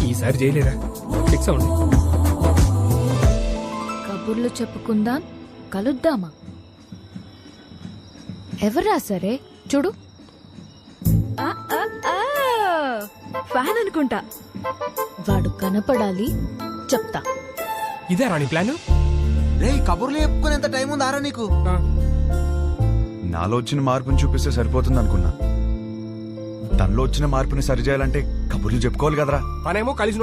ఈసారి చేయలేరా ఫిక్స్ అవ్వండి. కబుర్లు చెప్పుకుందాం, కలుద్దామా? ఎవరా సరే చూడు. ఫ్యాన్ అనుకుంటా. వాడు కనపడాలి, చెప్తా. ఇదే రాణి ప్లాన్. రే కబుర్లు చెప్పుకునేంత టైం ఉందారా నీకు? నాలో వచ్చిన మార్పుని చూపిస్తే సరిపోతుంది అనుకున్నా. తనలో వచ్చిన మార్పుని సరిచేయాలంటే కబుర్లు చెప్పుకోవాలి కదరా. పనేమో కలిసి